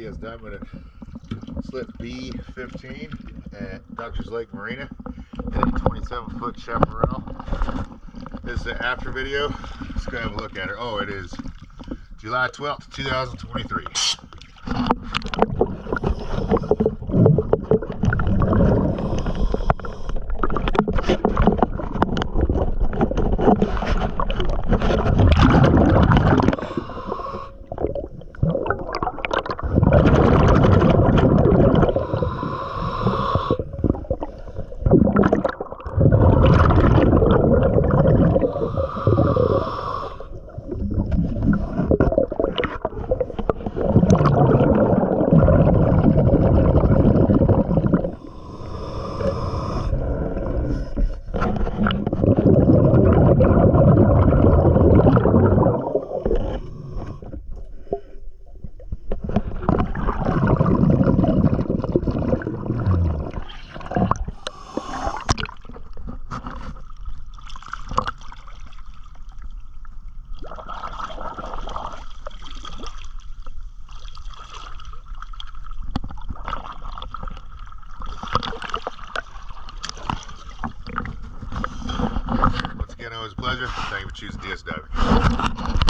DSW with a Slip B15 at Doctor's Lake Marina and a 27-foot chaparral. This is the after video. Let's go have a look at her. Oh, it is July 12th, 2023. Once again, always a pleasure. Thank you for choosing DSW.